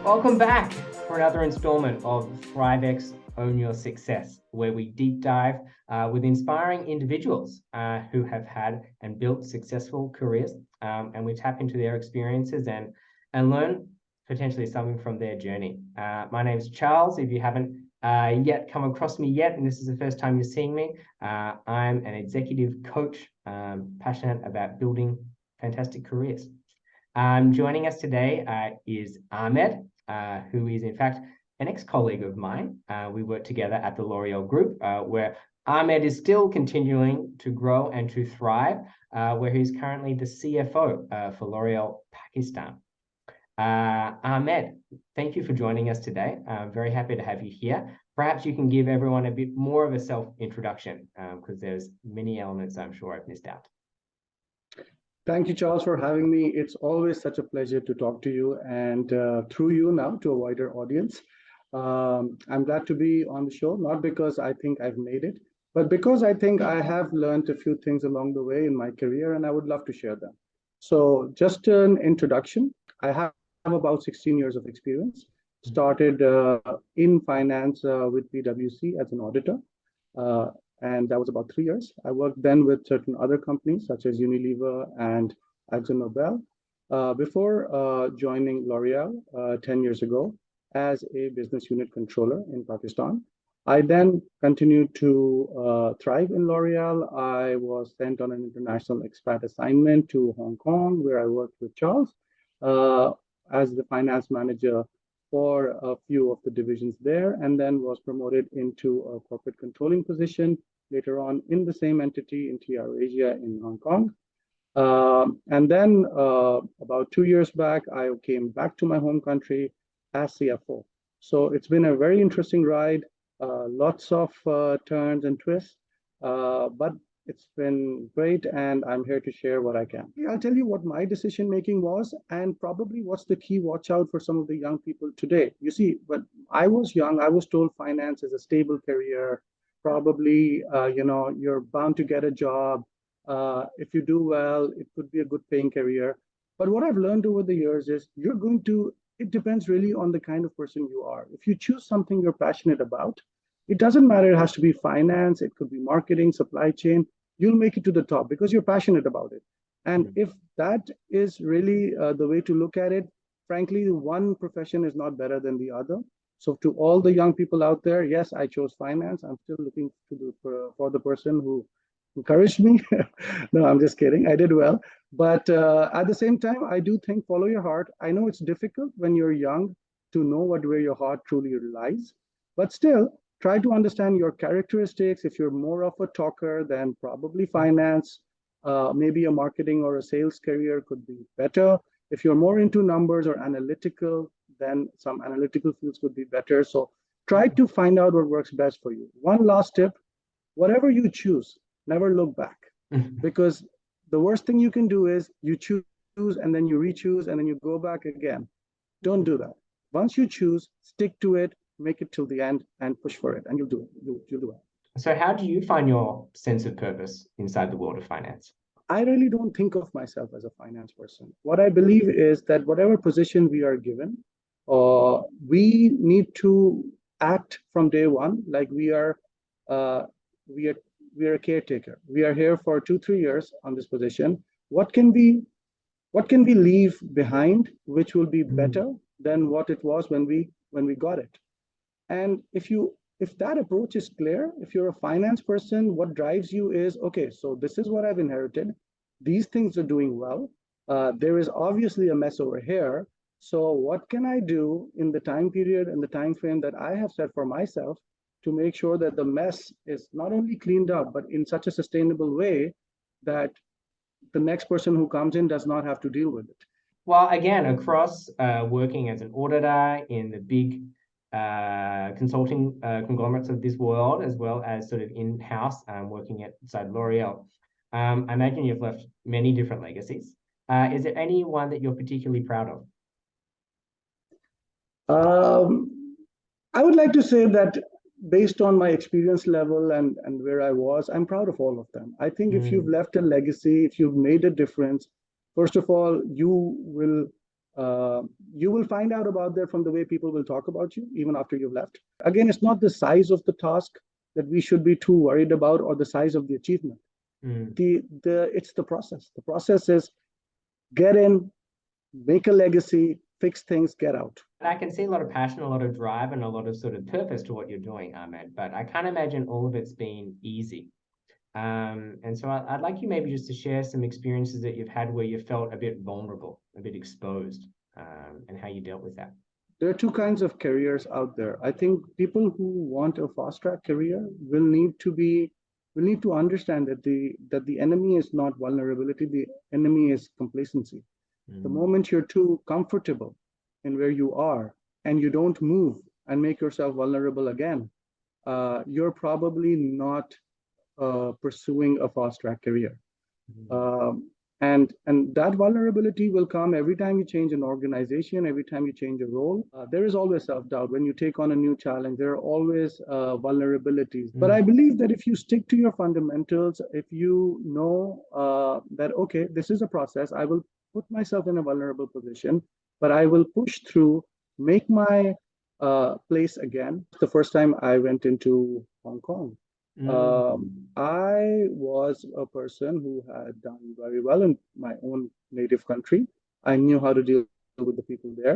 Welcome back for another installment of THRIVEX Own Your Success, where we deep dive with inspiring individuals who have had and built successful careers, and we tap into their experiences and learn potentially something from their journey. My name is Charles. If you haven't yet come across me yet, and this is the first time you're seeing me, I'm an executive coach, passionate about building fantastic careers. Joining us today is Ahmed, who is in fact an ex-colleague of mine. We work together at the L'Oréal Group, where Ahmed is still continuing to grow and to thrive, where he's currently the CFO for L'Oréal Pakistan. Ahmed, thank you for joining us today. I'm very happy to have you here. Perhaps you can give everyone a bit more of a self-introduction, because there's many elements I'm sure I've missed out. Thank you, Charles, for having me. It's always such a pleasure to talk to you and through you now to a wider audience. I'm glad to be on the show, not because I think I've made it, but because I think I have learned a few things along the way in my career and I would love to share them. So just an introduction, I have about 16 years of experience. Started in finance with PwC as an auditor. And that was about 3 years. I worked then with certain other companies such as Unilever and AkzoNobel before joining L'Oréal 10 years ago as a business unit controller in Pakistan. I then continued to thrive in L'Oréal. I was sent on an international expat assignment to Hong Kong, where I worked with Charles as the finance manager for a few of the divisions there, and then was promoted into a corporate controlling position later on in the same entity in TR Asia in Hong Kong. And then about 2 years back, I came back to my home country as CFO. So it's been a very interesting ride, lots of turns and twists, but it's been great, and I'm here to share what I can. I'll tell you what my decision making was, and probably what's the key watch out for some of the young people today. You see, when I was young, I was told finance is a stable career. Probably, you're bound to get a job. If you do well, it could be a good paying career. But what I've learned over the years is it depends really on the kind of person you are. If you choose something you're passionate about, it doesn't matter, it has to be finance, it could be marketing, supply chain, you'll make it to the top because you're passionate about it. And if that is really the way to look at it, frankly, one profession is not better than the other. So to all the young people out there, yes, I chose finance. I'm still looking for the person who encouraged me. No, I'm just kidding. I did well. But at the same time, I do think follow your heart. I know it's difficult when you're young to know where your heart truly lies. But still, try to understand your characteristics. If you're more of a talker, then probably finance, maybe a marketing or a sales career could be better. If you're more into numbers or analytical, then some analytical fields would be better. So try to find out what works best for you. One last tip, whatever you choose, never look back. Because the worst thing you can do is you choose and then you re-choose and then you go back again. Don't do that. Once you choose, stick to it, make it till the end and push for it, and you'll do it. You'll do it. So how do you find your sense of purpose inside the world of finance? I really don't think of myself as a finance person. What I believe is that whatever position we are given, we need to act from day one like we are a caretaker. We are here for 2-3 years on this position. What can we leave behind, which will be better than what it was when we got it? And if that approach is clear, if you're a finance person, what drives you is, okay, so this is what I've inherited. These things are doing well. There is obviously a mess over here. So what can I do in the time period and the time frame that I have set for myself to make sure that the mess is not only cleaned up, but in such a sustainable way that the next person who comes in does not have to deal with it? Well, again, across working as an auditor in the big consulting conglomerates of this world, as well as sort of in-house working inside L'Oréal, I imagine you've left many different legacies. Is there any one that you're particularly proud of? I would like to say that based on my experience level and where I was, I'm proud of all of them. I think if you've left a legacy, if you've made a difference, first of all, you will You will find out about that from the way people will talk about you, even after you've left. Again, it's not the size of the task that we should be too worried about, or the size of the achievement. It's the process. The process is get in, make a legacy, fix things, get out. I can see a lot of passion, a lot of drive, and a lot of sort of purpose to what you're doing, Ahmed, but I can't imagine all of it's been easy. And so I'd like you maybe just to share some experiences that you've had where you felt a bit vulnerable, a bit exposed, and how you dealt with that. There are two kinds of careers out there. I think people who want a fast-track career will need to understand that the enemy is not vulnerability, the enemy is complacency. The moment you're too comfortable in where you are and you don't move and make yourself vulnerable again, you're probably not pursuing a fast-track career. And that vulnerability will come every time you change an organization, every time you change a role. There is always self-doubt. When you take on a new challenge, there are always vulnerabilities. But I believe that if you stick to your fundamentals, if you know that, okay, this is a process, I will put myself in a vulnerable position, but I will push through, make my place again. The first time I went into Hong Kong, I was a person who had done very well in my own native country. I knew how to deal with the people there.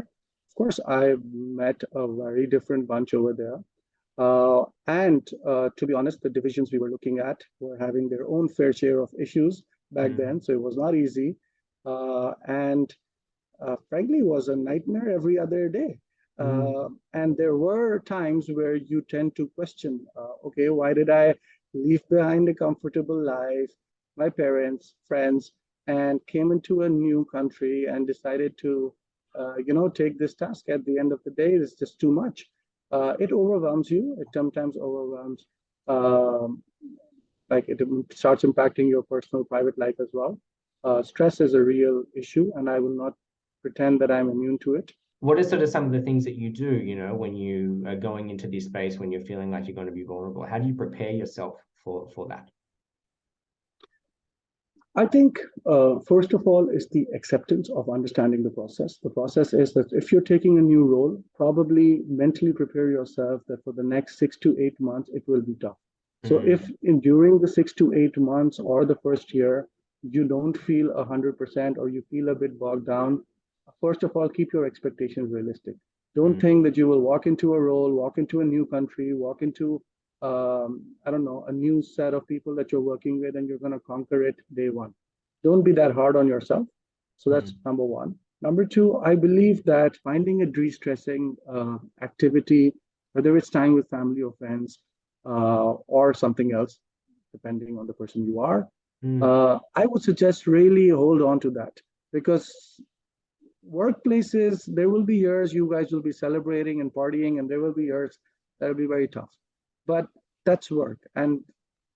Of course, I met a very different bunch over there. And to be honest, the divisions we were looking at were having their own fair share of issues back then, so it was not easy. And frankly, it was a nightmare every other day. And there were times where you tend to question, okay, why did I leave behind a comfortable life, my parents, friends, and came into a new country and decided to, take this task at the end of the day? It's just too much. It overwhelms you. It sometimes overwhelms, like it starts impacting your personal, private life as well. Stress is a real issue, and I will not pretend that I'm immune to it. What are sort of some of the things that you do, when you are going into this space, when you're feeling like you're going to be vulnerable? How do you prepare yourself for that? I think, first of all, is the acceptance of understanding the process. The process is that if you're taking a new role, probably mentally prepare yourself that for the next 6 to 8 months, it will be tough. So if during the 6 to 8 months or the first year, you don't feel 100% or you feel a bit bogged down, first of all, keep your expectations realistic. Don't think that you will walk into a role, walk into a new country, walk into, a new set of people that you're working with, and you're going to conquer it day one. Don't be that hard on yourself. So that's number one. Number two, I believe that finding a de-stressing activity, whether it's time with family or friends or something else, depending on the person you are, I would suggest really hold on to that, because workplaces, there will be years you guys will be celebrating and partying, and there will be years that will be very tough. But that's work. And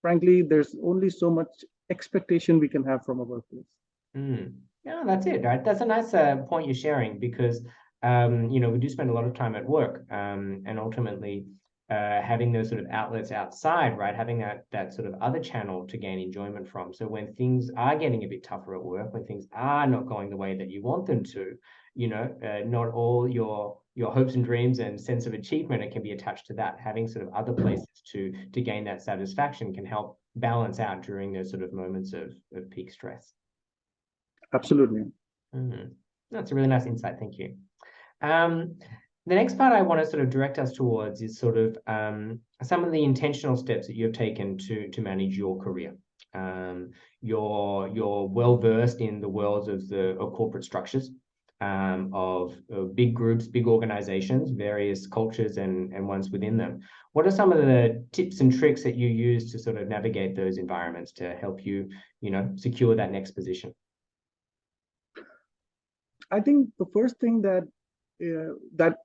frankly, there's only so much expectation we can have from a workplace. Yeah, that's it, right? That's a nice point you're sharing, because, we do spend a lot of time at work, and ultimately having those sort of outlets outside, right? Having that sort of other channel to gain enjoyment from. So when things are getting a bit tougher at work, when things are not going the way that you want them to, not all your hopes and dreams and sense of achievement can be attached to that. Having sort of other places to gain that satisfaction can help balance out during those sort of moments of peak stress. Absolutely. That's a really nice insight. Thank you. The next part I want to sort of direct us towards is sort of some of the intentional steps that you've taken to manage your career. You're well versed in the worlds of corporate structures, of big groups, big organizations, various cultures and ones within them. What are some of the tips and tricks that you use to sort of navigate those environments to help you, secure that next position? I think the first thing that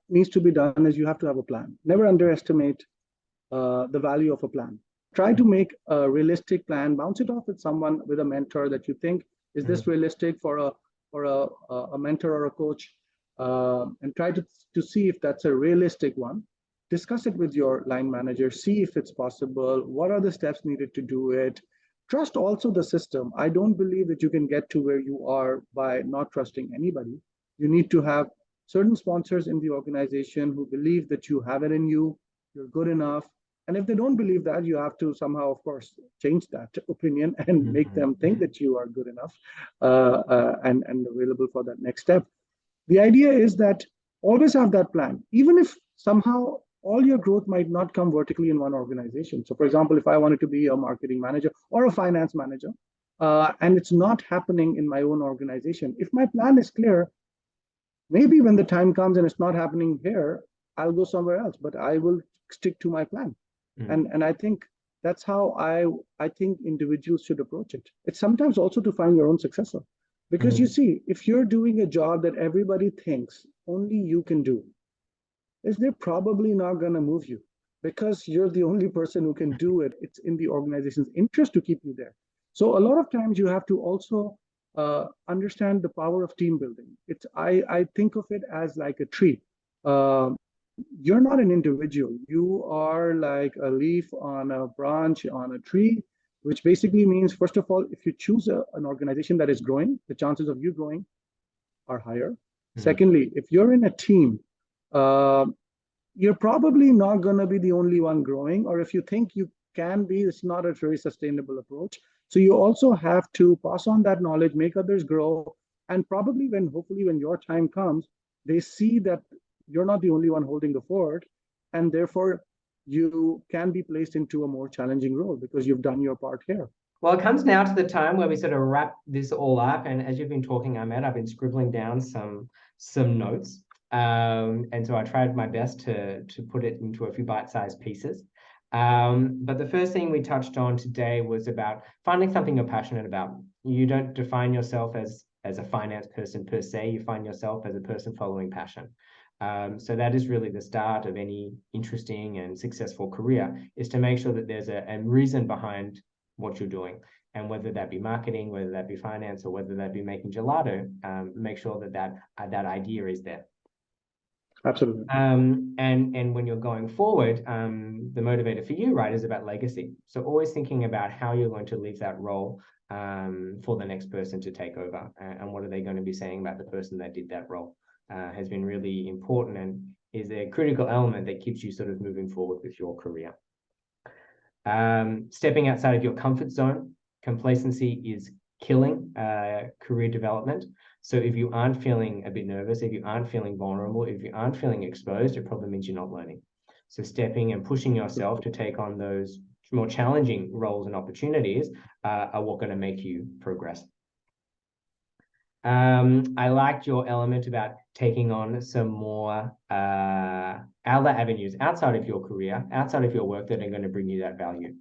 needs to be done is you have to have a plan. Never underestimate the value of a plan. Try to make a realistic plan, bounce it off with someone, with a mentor that you think, is this realistic for a mentor or a coach? And try to see if that's a realistic one. Discuss it with your line manager, see if it's possible, what are the steps needed to do it. Trust also the system. I don't believe that you can get to where you are by not trusting anybody. You need to have certain sponsors in the organization who believe that you have it in you, you're good enough. And if they don't believe that, you have to somehow, of course, change that opinion and make them think that you are good enough and available for that next step. The idea is that always have that plan, even if somehow all your growth might not come vertically in one organization. So, for example, if I wanted to be a marketing manager or a finance manager, and it's not happening in my own organization, if my plan is clear, maybe when the time comes and it's not happening here, I'll go somewhere else, but I will stick to my plan. And I think that's how I think individuals should approach it. It's sometimes also to find your own successor. Because you see, if you're doing a job that everybody thinks only you can do, they're probably not going to move you because you're the only person who can do it. It's in the organization's interest to keep you there. So a lot of times you have to also understand the power of team building. I think of it as like a tree. You're not an individual. You are like a leaf on a branch on a tree, which basically means, first of all, if you choose an organization that is growing, the chances of you growing are higher. Secondly, if you're in a team, you're probably not going to be the only one growing, or if you think you can be, it's not a very sustainable approach. So you also have to pass on that knowledge, make others grow, and probably hopefully when your time comes, they see that you're not the only one holding the fort, and therefore you can be placed into a more challenging role because you've done your part here. Well, it comes now to the time where we sort of wrap this all up. And as you've been talking, Ahmed, I've been scribbling down some notes. And so I tried my best to put it into a few bite-sized pieces. But the first thing we touched on today was about finding something you're passionate about. You don't define yourself as a finance person per se. You find yourself as a person following passion. So that is really the start of any interesting and successful career, is to make sure that there's a reason behind what you're doing. And whether that be marketing, whether that be finance, or whether that be making gelato, make sure that idea is there. Absolutely. And when you're going forward, the motivator for you, right, is about legacy. So always thinking about how you're going to leave that role for the next person to take over, and what are they going to be saying about the person that did that role, has been really important and is a critical element that keeps you sort of moving forward with your career. Stepping outside of your comfort zone. Complacency is killing career development. So if you aren't feeling a bit nervous, if you aren't feeling vulnerable, if you aren't feeling exposed, it probably means you're not learning. So stepping and pushing yourself to take on those more challenging roles and opportunities are what going to make you progress. I liked your element about taking on some more other avenues outside of your career, outside of your work, that are going to bring you that value,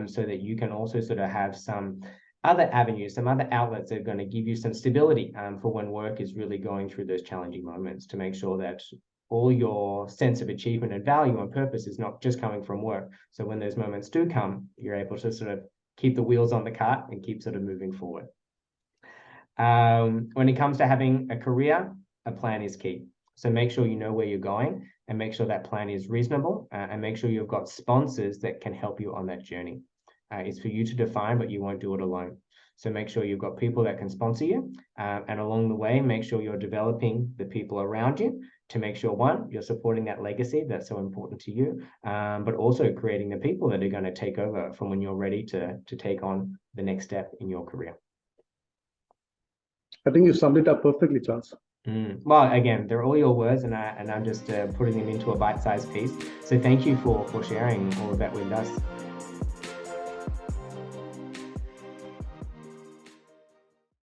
so that you can also sort of have some other avenues, some other outlets that are going to give you some stability for when work is really going through those challenging moments, to make sure that all your sense of achievement and value and purpose is not just coming from work. So when those moments do come, you're able to sort of keep the wheels on the cart and keep sort of moving forward. When it comes to having a career, a plan is key. So make sure you know where you're going, and make sure that plan is reasonable, and make sure you've got sponsors that can help you on that journey. It's for you to define, but you won't do it alone. So make sure you've got people that can sponsor you, and along the way, make sure you're developing the people around you to make sure, one, you're supporting that legacy that's so important to you, but also creating the people that are going to take over from when you're ready to take on the next step in your career. I think you summed it up perfectly, Charles. Well, again, they're all your words, and I'm just putting them into a bite-sized piece. So thank you for sharing all of that with us.